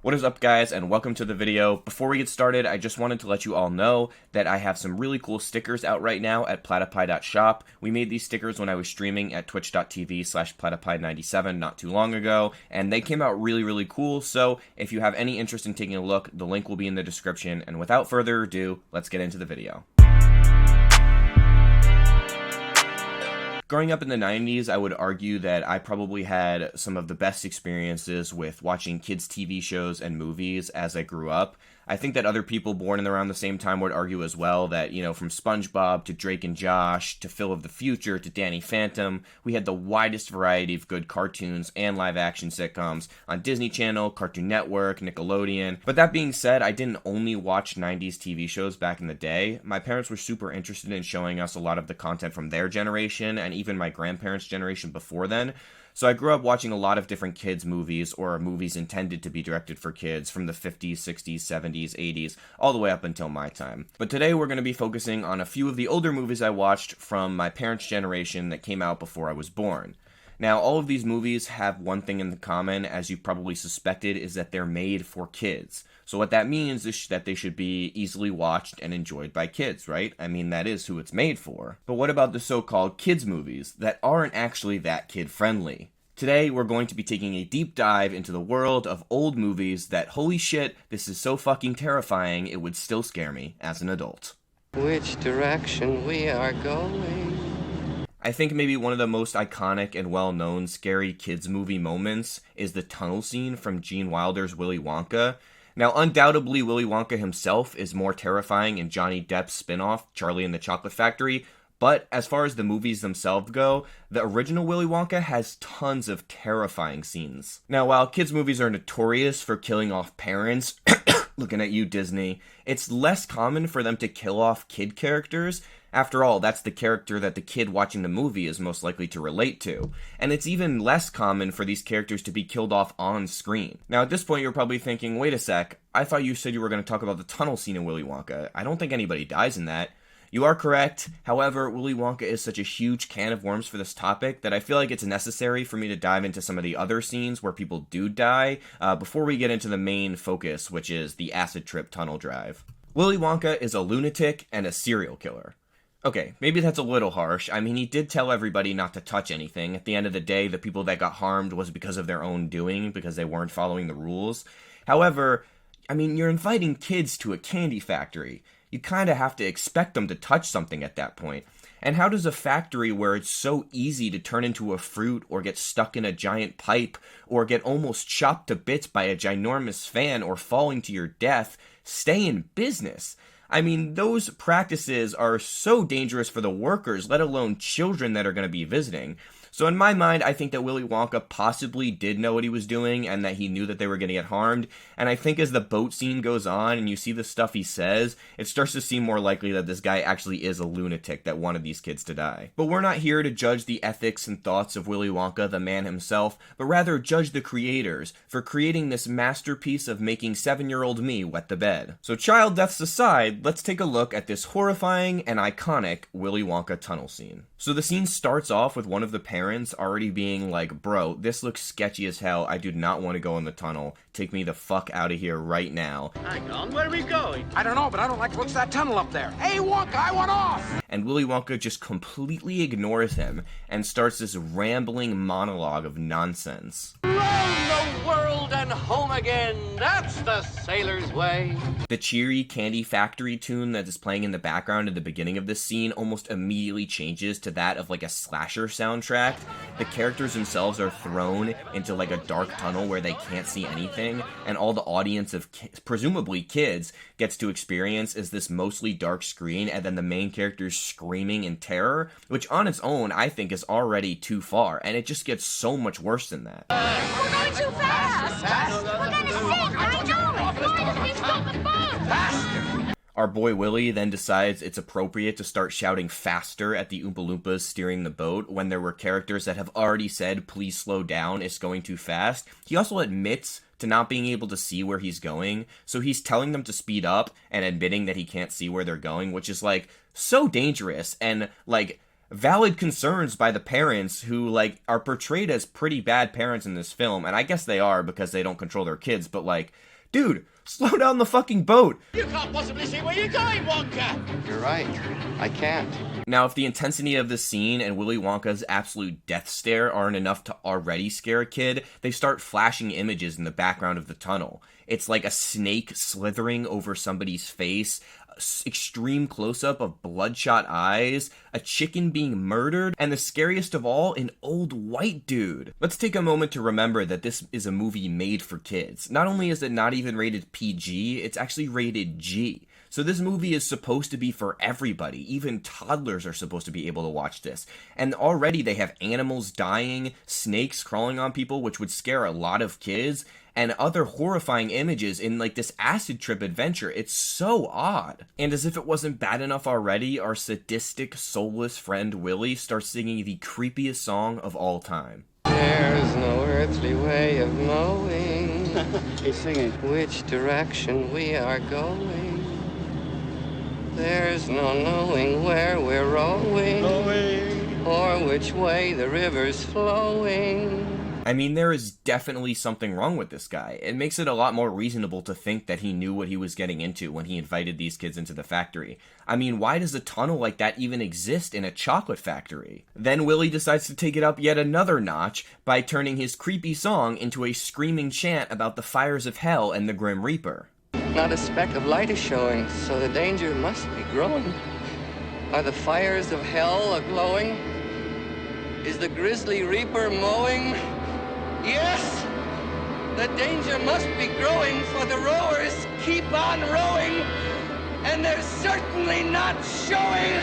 What is up, guys, and welcome to the video. Before we get started, I just wanted to let you all know that I have some really cool stickers out right now at platypi.shop. We made these stickers when I was streaming at twitch.tv/platypi97 not too long ago, and they came out really cool, so if you have any interest in taking a look, the link will be in the description, and without further ado, let's get into the video. Growing up in the 90s, I would argue that I probably had some of the best experiences with watching kids' TV shows and movies as I grew up. I think that other people born in around the same time would argue as well that, you know, from SpongeBob to Drake and Josh to Phil of the Future to Danny Phantom, we had the widest variety of good cartoons and live-action sitcoms on Disney Channel, Cartoon Network, Nickelodeon. But that being said, I didn't only watch 90s TV shows back in the day. My parents were super interested in showing us a lot of the content from their generation and even my grandparents' generation before then. So I grew up watching a lot of different kids' movies, or movies intended to be directed for kids, from the 50s, 60s, 70s, 80s, all the way up until my time. But today we're going to be focusing on a few of the older movies I watched from my parents' generation that came out before I was born. Now, all of these movies have one thing in common, as you probably suspected, is that they're made for kids. So what that means is that they should be easily watched and enjoyed by kids, right? I mean, that is who it's made for. But what about the so-called kids movies that aren't actually that kid-friendly? Today, we're going to be taking a deep dive into the world of old movies that, holy shit, this is so fucking terrifying, it would still scare me as an adult. Which direction we are going? I think maybe one of the most iconic and well-known scary kids movie moments is the tunnel scene from Gene Wilder's Willy Wonka. Now, undoubtedly, Willy Wonka himself is more terrifying in Johnny Depp's spin-off, Charlie and the Chocolate Factory, but as far as the movies themselves go, the original Willy Wonka has tons of terrifying scenes. Now, while kids' movies are notorious for killing off parents, looking at you, Disney, it's less common for them to kill off kid characters. After all, that's the character that the kid watching the movie is most likely to relate to. And it's even less common for these characters to be killed off on screen. Now, at this point, you're probably thinking, wait a sec, I thought you said you were going to talk about the tunnel scene in Willy Wonka. I don't think anybody dies in that. You are correct. However, Willy Wonka is such a huge can of worms for this topic that I feel like it's necessary for me to dive into some of the other scenes where people do die before we get into the main focus, which is the acid trip tunnel drive. Willy Wonka is a lunatic and a serial killer. Okay, maybe that's a little harsh. I mean, he did tell everybody not to touch anything. At the end of the day, the people that got harmed was because of their own doing, because they weren't following the rules. However, I mean, you're inviting kids to a candy factory. You kind of have to expect them to touch something at that point. And how does a factory where it's so easy to turn into a fruit or get stuck in a giant pipe or get almost chopped to bits by a ginormous fan or falling to your death stay in business? I mean, those practices are so dangerous for the workers, let alone children that are going to be visiting. So in my mind, I think that Willy Wonka possibly did know what he was doing and that he knew that they were going to get harmed. And I think as the boat scene goes on and you see the stuff he says, it starts to seem more likely that this guy actually is a lunatic that wanted these kids to die. But we're not here to judge the ethics and thoughts of Willy Wonka, the man himself, but rather judge the creators for creating this masterpiece of making 7-year-old me wet the bed. So child deaths aside, let's take a look at this horrifying and iconic Willy Wonka tunnel scene. So the scene starts off with one of the parents already being like, bro, this looks sketchy as hell. I do not want to go in the tunnel. Take me the fuck out of here right now. Hang on, where are we going? I don't know, but I don't like the looks of that tunnel up there. Hey, Wonka, I want off! And Willy Wonka just completely ignores him and starts this rambling monologue of nonsense. Round the world and home again, that's the sailor's way. The cheery Candy Factory tune that is playing in the background at the beginning of this scene almost immediately changes to that of like a slasher soundtrack. The characters themselves are thrown into like a dark tunnel where they can't see anything, and all the audience of presumably kids gets to experience is this mostly dark screen and then the main characters screaming in terror, which on its own I think is already too far, and it just gets so much worse than that. We're going too fast! We're gonna sink! I know it! Please stop the boat! Faster! Our boy Willy then decides it's appropriate to start shouting faster at the Oompa Loompas steering the boat when there were characters that have already said, please slow down, it's going too fast. He also admits to not being able to see where he's going, so he's telling them to speed up and admitting that he can't see where they're going, which is like so dangerous and like valid concerns by the parents who like are portrayed as pretty bad parents in this film, and I guess they are because they don't control their kids, but like Dude, slow down the fucking boat. You can't possibly see where you're going, Wonka! You're right. I can't. Now, if the intensity of the scene and Willy Wonka's absolute death stare aren't enough to already scare a kid, they start flashing images in the background of the tunnel. It's like a snake slithering over somebody's face, extreme close-up of bloodshot eyes, a chicken being murdered, and the scariest of all, an old white dude. Let's take a moment to remember that this is a movie made for kids. Not only is it not even rated PG, it's actually rated G. So this movie is supposed to be for everybody. Even toddlers are supposed to be able to watch this. And already they have animals dying, snakes crawling on people, which would scare a lot of kids, and other horrifying images in like this acid trip adventure. It's so odd. And as if it wasn't bad enough already, our sadistic, soulless friend Willy starts singing the creepiest song of all time. There's no earthly way of knowing He's singing. which direction we are going. There's no knowing where we're rowing or which way the river's flowing. I mean, there is definitely something wrong with this guy. It makes it a lot more reasonable to think that he knew what he was getting into when he invited these kids into the factory. I mean, why does a tunnel like that even exist in a chocolate factory? Then Willy decides to take it up yet another notch by turning his creepy song into a screaming chant about the fires of hell and the Grim Reaper. Not a speck of light is showing, so the danger must be growing. Are the fires of hell a-glowing? Is the grisly reaper mowing? Yes! The danger must be growing, for the rowers keep on rowing, and they're certainly not showing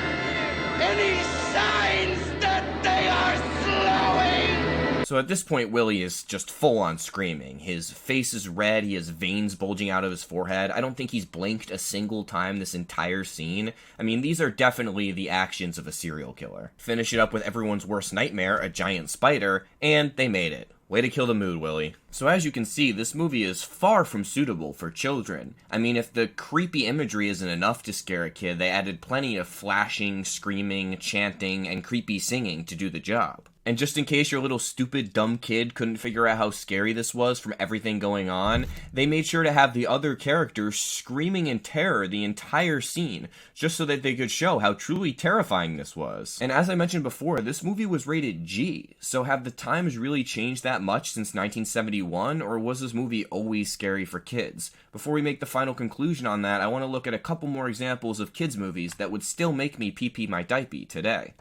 any signs that they are slowing! So at this point, Willy is just full-on screaming. His face is red, he has veins bulging out of his forehead. I don't think he's blinked a single time this entire scene. I mean, these are definitely the actions of a serial killer. Finish it up with everyone's worst nightmare, a giant spider, and they made it. Way to kill the mood, Willy. So as you can see, this movie is far from suitable for children. I mean, if the creepy imagery isn't enough to scare a kid, they added plenty of flashing, screaming, chanting, and creepy singing to do the job. And just in case your little stupid dumb kid couldn't figure out how scary this was from everything going on, they made sure to have the other characters screaming in terror the entire scene, just so that they could show how truly terrifying this was. And as I mentioned before, this movie was rated G, so have the times really changed that much since 1971, or was this movie always scary for kids? Before we make the final conclusion on that, I want to look at a couple more examples of kids movies that would still make me pee-pee my diaper today.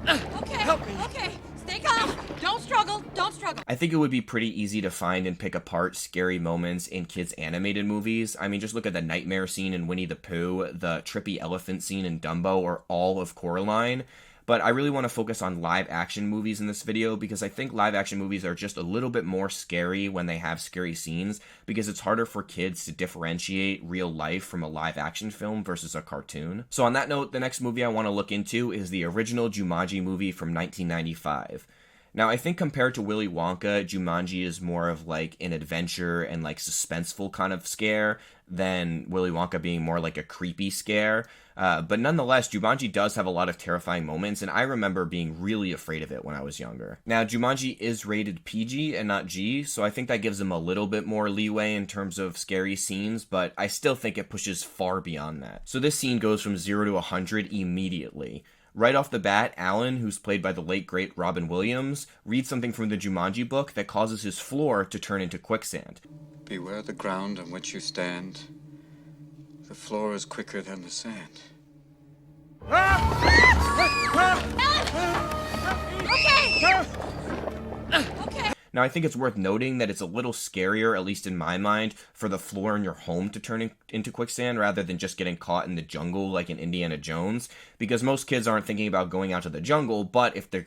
Okay. Stay calm. Don't struggle. I think it would be pretty easy to find and pick apart scary moments in kids' animated movies. I mean, just look at the nightmare scene in Winnie the Pooh, the trippy elephant scene in Dumbo, or all of Coraline. But I really want to focus on live-action movies in this video because I think live-action movies are just a little bit more scary when they have scary scenes because it's harder for kids to differentiate real life from a live-action film versus a cartoon. So on that note, the next movie I want to look into is the original Jumanji movie from 1995. Now, I think compared to Willy Wonka, Jumanji is more of like an adventure and like suspenseful kind of scare than Willy Wonka being more like a creepy scare. But nonetheless, Jumanji does have a lot of terrifying moments, and I remember being really afraid of it when I was younger. Now, Jumanji is rated PG and not G, so I think that gives them a little bit more leeway in terms of scary scenes, but I still think it pushes far beyond that. So this scene goes from 0 to 100 immediately. Right off the bat, Alan, who's played by the late great Robin Williams, reads something from the Jumanji book that causes his floor to turn into quicksand. Beware the ground on which you stand. The floor is quicker than the sand. Okay. Now, I think it's worth noting that it's a little scarier, at least in my mind, for the floor in your home to turn into quicksand rather than just getting caught in the jungle like in Indiana Jones, because most kids aren't thinking about going out to the jungle, but if the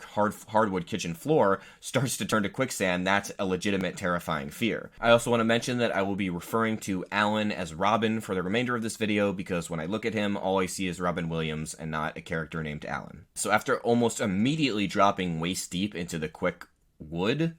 hardwood kitchen floor starts to turn to quicksand, that's a legitimate terrifying fear. I also want to mention that I will be referring to Alan as Robin for the remainder of this video, because when I look at him, all I see is Robin Williams and not a character named Alan. So after almost immediately dropping waist deep into the quick wood,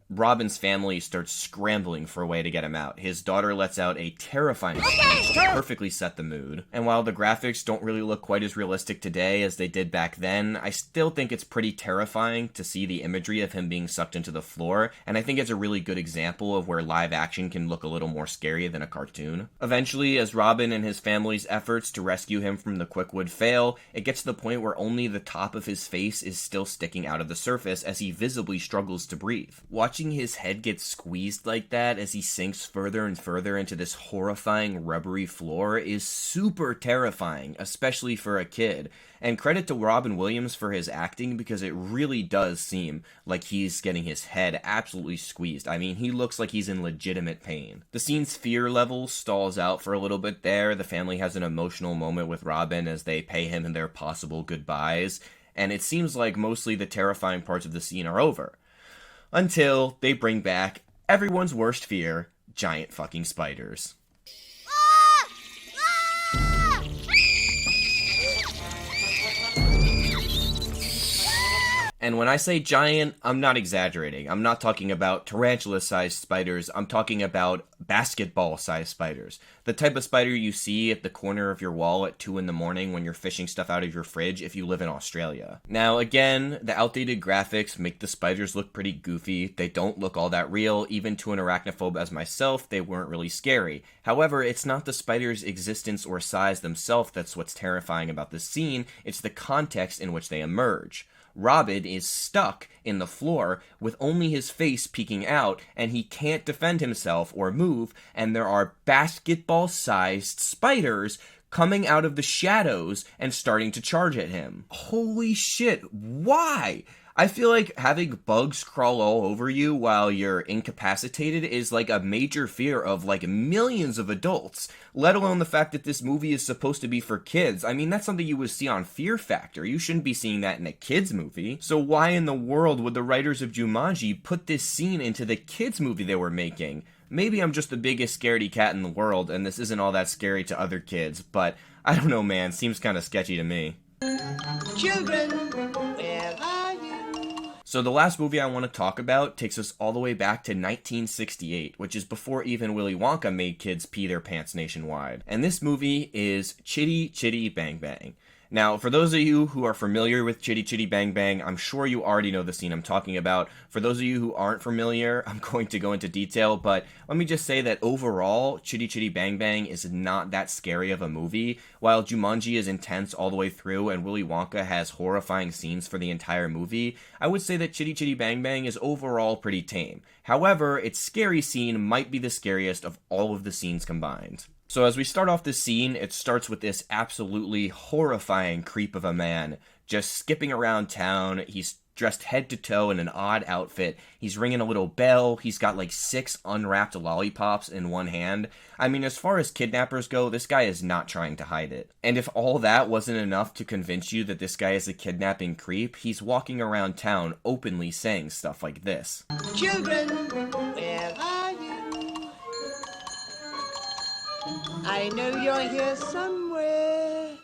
Robin's family starts scrambling for a way to get him out. His daughter lets out a terrifying scream to perfectly set the mood. And while the graphics don't really look quite as realistic today as they did back then, I still think it's pretty terrifying to see the imagery of him being sucked into the floor, and I think it's a really good example of where live action can look a little more scary than a cartoon. Eventually, as Robin and his family's efforts to rescue him from the Quickwood fail, it gets to the point where only the top of his face is still sticking out of the surface as he visibly struggles to breathe. Watching his head get squeezed like that as he sinks further and further into this horrifying rubbery floor is super terrifying, especially for a kid. And credit to Robin Williams for his acting, because it really does seem like he's getting his head absolutely squeezed. I mean, he looks like he's in legitimate pain. The scene's fear level stalls out for a little bit there. The family has an emotional moment with Robin as they pay him their possible goodbyes, and it seems like mostly the terrifying parts of the scene are over. Until they bring back everyone's worst fear, giant fucking spiders. And when I say giant, I'm not exaggerating. I'm not talking about tarantula-sized spiders. I'm talking about basketball-sized spiders. The type of spider you see at the corner of your wall at 2 in the morning when you're fishing stuff out of your fridge if you live in Australia. Now, again, the outdated graphics make the spiders look pretty goofy. They don't look all that real. Even to an arachnophobe as myself, they weren't really scary. However, it's not the spider's existence or size themselves that's what's terrifying about this scene. It's the context in which they emerge. Robin is stuck in the floor with only his face peeking out, and he can't defend himself or move, and there are basketball-sized spiders coming out of the shadows and starting to charge at him. Holy shit, why? I feel like having bugs crawl all over you while you're incapacitated is like a major fear of like millions of adults, let alone the fact that this movie is supposed to be for kids. I mean, that's something you would see on Fear Factor. You shouldn't be seeing that in a kids movie. So why in the world would the writers of Jumanji put this scene into the kids movie they were making? Maybe I'm just the biggest scaredy cat in the world and this isn't all that scary to other kids, but I don't know, man, seems kind of sketchy to me. Children, where are you? So the last movie I want to talk about takes us all the way back to 1968, which is before even Willy Wonka made kids pee their pants nationwide. And this movie is Chitty, Chitty, Bang, Bang. Now, for those of you who are familiar with Chitty Chitty Bang Bang, I'm sure you already know the scene I'm talking about. For those of you who aren't familiar, I'm going to go into detail, but let me just say that overall, Chitty Chitty Bang Bang is not that scary of a movie. While Jumanji is intense all the way through and Willy Wonka has horrifying scenes for the entire movie, I would say that Chitty Chitty Bang Bang is overall pretty tame. However, its scary scene might be the scariest of all of the scenes combined. So as we start off this scene, it starts with this absolutely horrifying creep of a man just skipping around town. He's dressed head to toe in an odd outfit. He's ringing a little bell. He's got like 6 unwrapped lollipops in one hand. I mean, as far as kidnappers go, this guy is not trying to hide it. And if all that wasn't enough to convince you that this guy is a kidnapping creep, he's walking around town openly saying stuff like this. Children, where are you? I know you're here somewhere.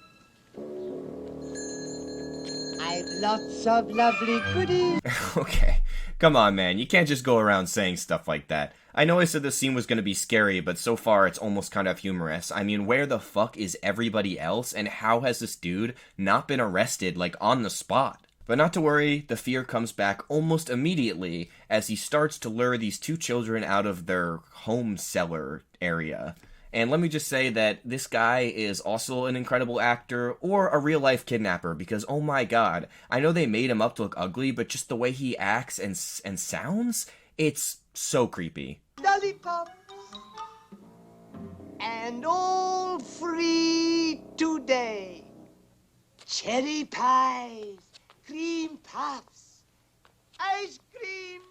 I've lots of lovely goodies. Okay, come on, man. You can't just go around saying stuff like that. I know I said this scene was going to be scary, but so far it's almost kind of humorous. I mean, where the fuck is everybody else, and how has this dude not been arrested, like, on the spot? But not to worry, the fear comes back almost immediately as he starts to lure these 2 children out of their home cellar area. And let me just say that this guy is also an incredible actor or a real-life kidnapper because, oh my god, I know they made him up to look ugly, but just the way he acts and sounds, it's so creepy. Lollipops and all free today. Cherry pies, cream puffs, ice cream,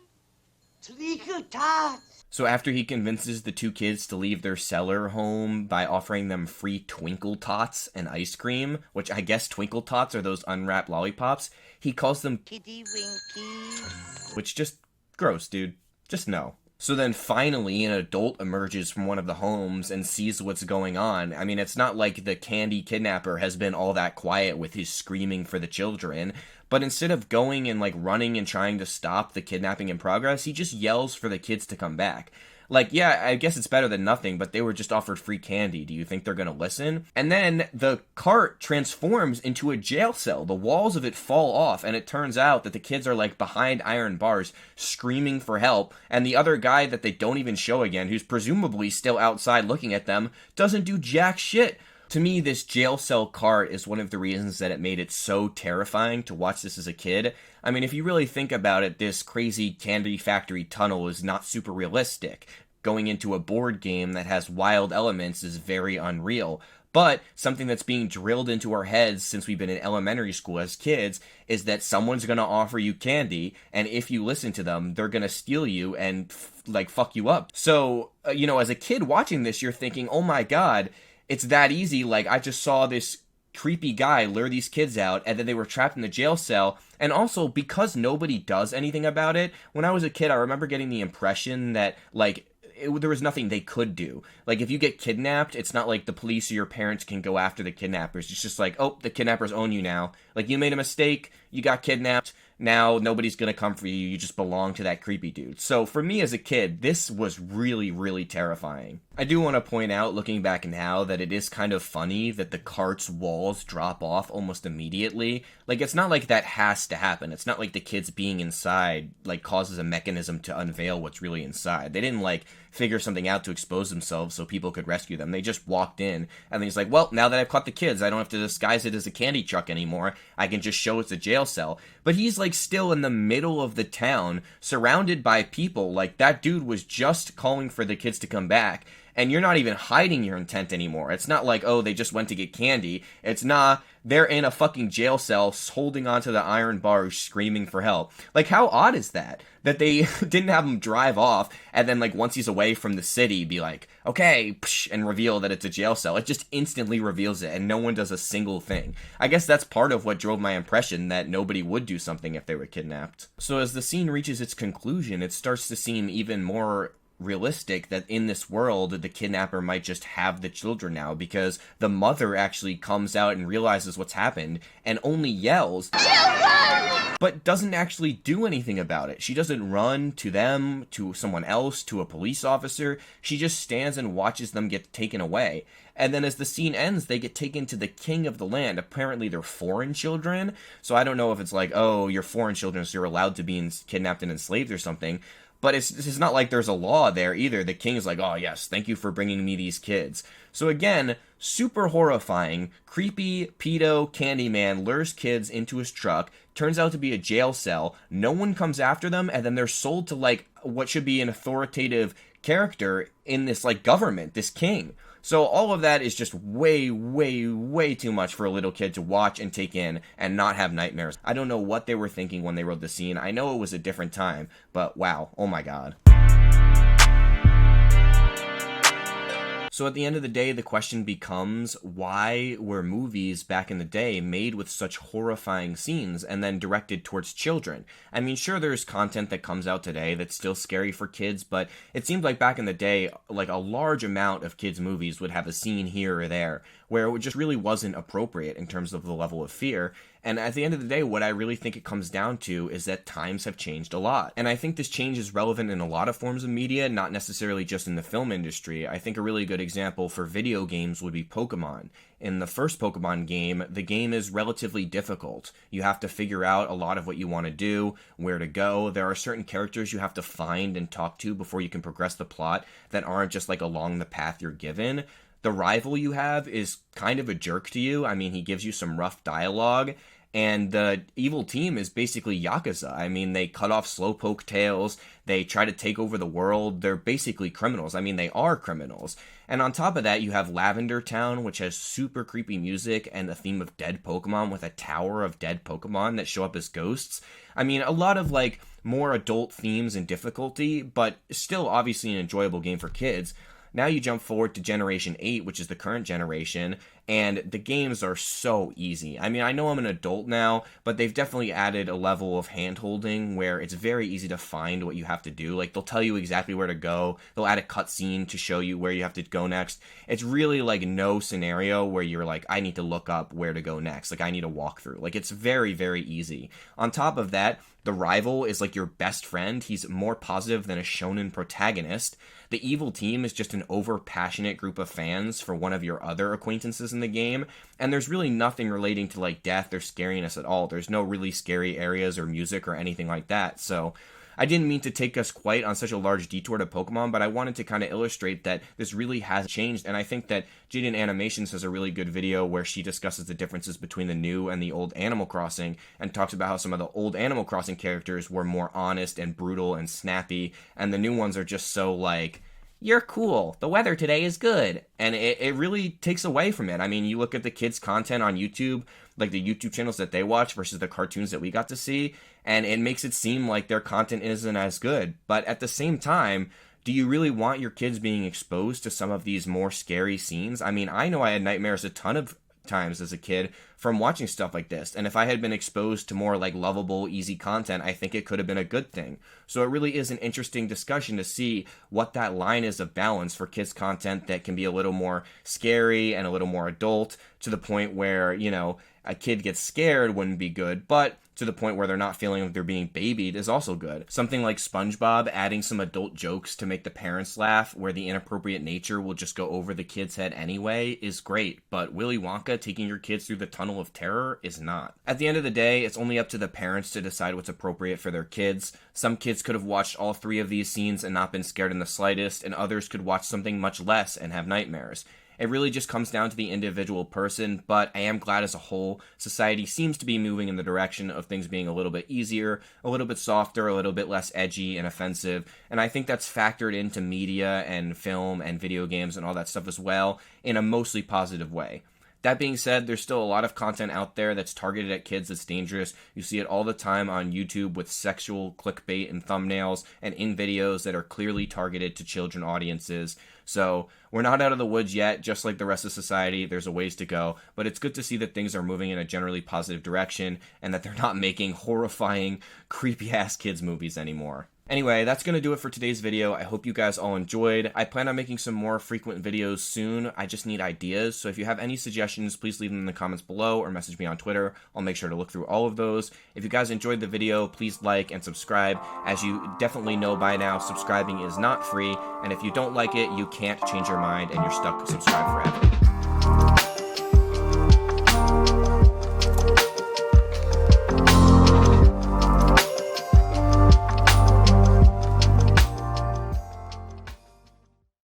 treacle tarts. So after he convinces the 2 kids to leave their cellar home by offering them free Twinkle Tots and ice cream, which I guess Twinkle Tots are those unwrapped lollipops, he calls them Kitty Winkies. which just gross, dude. Just no. So then finally an adult emerges from one of the homes and sees what's going on. I mean, it's not like the candy kidnapper has been all that quiet with his screaming for the children, but instead of going and like running and trying to stop the kidnapping in progress, he just yells for the kids to come back. Like, yeah, I guess it's better than nothing, but they were just offered free candy. Do you think they're gonna listen? And then the cart transforms into a jail cell. The walls of it fall off, and it turns out that the kids are, like, behind iron bars, screaming for help, and the other guy that they don't even show again, who's presumably still outside looking at them, doesn't do jack shit. To me, this jail cell cart is one of the reasons that it made it so terrifying to watch this as a kid. I mean, if you really think about it, this crazy candy factory tunnel is not super realistic. Going into a board game that has wild elements is very unreal. But something that's being drilled into our heads since we've been in elementary school as kids is that someone's going to offer you candy, and if you listen to them, they're going to steal you and, fuck you up. So, as a kid watching this, you're thinking, oh my god, it's that easy. Like, I just saw this creepy guy lure these kids out, and then they were trapped in the jail cell. And also, because nobody does anything about it, when I was a kid, I remember getting the impression that, there was nothing they could do. Like, if you get kidnapped, it's not like the police or your parents can go after the kidnappers. It's just like, oh, the kidnappers own you now. Like, you made a mistake, you got kidnapped, now nobody's gonna come for you, you just belong to that creepy dude. So for me as a kid, this was really, really terrifying. I do want to point out, looking back now, that it is kind of funny that the cart's walls drop off almost immediately. Like, it's not like that has to happen. It's not like the kids being inside, causes a mechanism to unveil what's really inside. They didn't, figure something out to expose themselves so people could rescue them. They just walked in, and then he's like, well, now that I've caught the kids, I don't have to disguise it as a candy truck anymore. I can just show it's a jail cell. But he's, still in the middle of the town, surrounded by people. Like, that dude was just calling for the kids to come back, and you're not even hiding your intent anymore. It's not like, oh, they just went to get candy. It's they're in a fucking jail cell, holding onto the iron bars, screaming for help. Like, how odd is that? That they didn't have him drive off, and then, once he's away from the city, be like, okay, psh, and reveal that it's a jail cell. It just instantly reveals it, and no one does a single thing. I guess that's part of what drove my impression that nobody would do something if they were kidnapped. So as the scene reaches its conclusion, it starts to seem even more realistic that in this world the kidnapper might just have the children now, because the mother actually comes out and realizes what's happened and only yells, "Children!" but doesn't actually do anything about it. She doesn't run to them, to someone else, to a police officer. She just stands and watches them get taken away. And then as the scene ends, they get taken to the king of the land. Apparently they're foreign children, so I don't know if it's like, oh, you're foreign children, so you're allowed to be kidnapped and enslaved or something. But it's not like there's a law there either. The king is like, oh yes, thank you for bringing me these kids. So again, super horrifying, creepy pedo Candyman lures kids into his truck, turns out to be a jail cell, no one comes after them, and then they're sold to what should be an authoritative character in this government, this king. So all of that is just way, way, way too much for a little kid to watch and take in and not have nightmares. I don't know what they were thinking when they wrote the scene. I know it was a different time, but wow, oh my god. So at the end of the day, the question becomes, why were movies back in the day made with such horrifying scenes and then directed towards children? I mean, sure, there's content that comes out today that's still scary for kids, but it seemed like back in the day, a large amount of kids' movies would have a scene here or there where it just really wasn't appropriate in terms of the level of fear. And at the end of the day, what I really think it comes down to is that times have changed a lot. And I think this change is relevant in a lot of forms of media, not necessarily just in the film industry. I think a really good example for video games would be Pokemon. In the first Pokemon game, the game is relatively difficult. You have to figure out a lot of what you want to do, where to go. There are certain characters you have to find and talk to before you can progress the plot that aren't just along the path you're given. The rival you have is kind of a jerk to you. I mean, he gives you some rough dialogue. And the evil team is basically Yakuza. I mean, they cut off Slowpoke tails. They try to take over the world. They're basically criminals. I mean, they are criminals. And on top of that, you have Lavender Town, which has super creepy music and a theme of dead Pokemon with a tower of dead Pokemon that show up as ghosts. I mean, a lot of more adult themes and difficulty, but still obviously an enjoyable game for kids. Now you jump forward to Generation 8, which is the current generation, and the games are so easy. I mean, I know I'm an adult now, but they've definitely added a level of hand-holding where it's very easy to find what you have to do. Like, they'll tell you exactly where to go. They'll add a cutscene to show you where you have to go next. It's really, like, no scenario where you're like, I need to look up where to go next. Like, I need a walkthrough. Like, it's very, very easy. On top of that, the rival is like your best friend. He's more positive than a shonen protagonist. The evil team is just an over-passionate group of fans for one of your other acquaintances in the game. And there's really nothing relating to like death or scariness at all. There's no really scary areas or music or anything like that. So I didn't mean to take us quite on such a large detour to Pokemon, but I wanted to kind of illustrate that this really has changed, and I think that Jaden Animations has a really good video where she discusses the differences between the new and the old Animal Crossing, and talks about how some of the old Animal Crossing characters were more honest and brutal and snappy, and the new ones are just so like, you're cool, the weather today is good, and it really takes away from it. I mean, you look at the kids' content on YouTube, like the YouTube channels that they watch versus the cartoons that we got to see, and it makes it seem like their content isn't as good. But at the same time, do you really want your kids being exposed to some of these more scary scenes? I mean, I know I had nightmares a ton of times as a kid from watching stuff like this, and if I had been exposed to more like lovable, easy content, I think it could have been a good thing. So it really is an interesting discussion to see what that line is of balance for kids content that can be a little more scary and a little more adult, to the point where, you know, a kid gets scared wouldn't be good, but to the point where they're not feeling like they're being babied is also good. Something like SpongeBob adding some adult jokes to make the parents laugh, where the inappropriate nature will just go over the kid's head anyway, is great, but Willy Wonka taking your kids through the tunnel of terror is not. At the end of the day, it's only up to the parents to decide what's appropriate for their kids. Some kids could have watched all 3 of these scenes and not been scared in the slightest, and others could watch something much less and have nightmares. It really just comes down to the individual person, but I am glad as a whole, society seems to be moving in the direction of things being a little bit easier, a little bit softer, a little bit less edgy and offensive, and I think that's factored into media and film and video games and all that stuff as well, in a mostly positive way. That being said, there's still a lot of content out there that's targeted at kids that's dangerous. You see it all the time on YouTube with sexual clickbait and thumbnails and in videos that are clearly targeted to children audiences. So we're not out of the woods yet, just like the rest of society. There's a ways to go, but it's good to see that things are moving in a generally positive direction and that they're not making horrifying, creepy-ass kids movies anymore. Anyway, that's going to do it for today's video. I hope you guys all enjoyed. I plan on making some more frequent videos soon. I just need ideas, so if you have any suggestions, please leave them in the comments below or message me on Twitter. I'll make sure to look through all of those. If you guys enjoyed the video, please like and subscribe. As you definitely know by now, subscribing is not free, and if you don't like it, you can't change your mind and you're stuck subscribed forever.